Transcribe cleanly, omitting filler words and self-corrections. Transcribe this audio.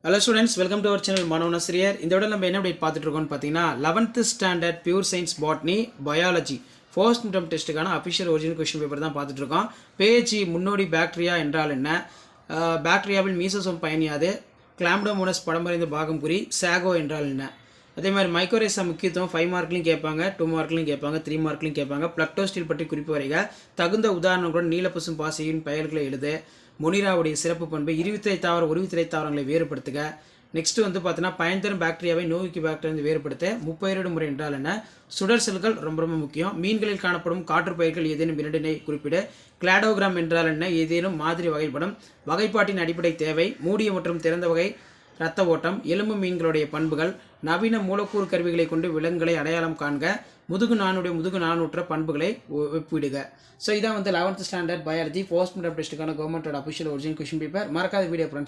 Hello students, welcome to our channel மாணவனாசிரியர். இந்த விட நம்ம என்ன அப்டேட் பார்த்துட்டு இருக்கோம்னு பார்த்தீங்கன்னா 11th standard pure science botany biology first midterm டெஸ்ட்டுக்கான அஃபிஷியல் ஒரிஜினல் கொஸ்டின் பேப்பர் தான் பார்த்துட்டு இருக்கோம். பேஜ் முன்னோடி பாக்டீரியா என்றால் என்ன, பாக்டீரியாவில் மீசோசோம் பயணியாது, கிளாம்டோமோனஸ் படமறிந்த பாகம் குறி, சாகோ என்றால் என்ன, அதே மாதிரி மைக்ரோரேசா முக்கியத்துவம் 5 மார்க்லையும் கேட்பாங்க, 2 மார்க்லையும் கேட்பாங்க, 3 மார்க்லையும் கேட்பாங்க. பிளக்டோஸ்டில் பற்றி குறிப்பு வரைக, தகுந்த உதாரணங்களுடன் நீலப்பசும் பாசியின் பெயர்களை எழுது, மொனிராவுடைய சிறப்பு பண்பு, இருவித்திரை தாவர உருவித்திரை தாவரங்களை வேறுபடுத்துக. நெக்ஸ்ட் வந்து பார்த்தீங்கன்னா பயன்தரும் பாக்டீரியாவை நோய்க்கு பாக்டீரியா வேறுபடுத்த முப்பெயரிடும் முறை என்றால் என்ன, சுடர் செல்கள் ரொம்ப ரொம்ப முக்கியம், மீன்களில் காணப்படும் காற்றுப்பயிர்கள் ஏதேனும் இரண்டினை குறிப்பிட, கிளாடோகிராம் என்றால் என்ன, ஏதேனும் மாதிரி வகைப்படும், வகைப்பாட்டின் அடிப்படை தேவை, மூடிய மற்றும் திறந்த வகை இரத்த ஓட்டம், எலும்பு மீன்களுடைய பண்புகள், நவீன மூலக்கூறு கருவிகளை கொண்டு விலங்குகளை அடையாளம் காண்க, முதுகு நானூற்ற பண்புகளை ஒப்பிடுக. ஸோ இதான் வந்து 11th standard biology first midterm டெஸ்ட்டுக்கான கவர்மெண்டோட அஃபிஷியல் ஒரிஜினல் கொஸ்டின் பேப்பர். மறக்காத வீடியோ ஃப்ரெண்ட்ஸ்.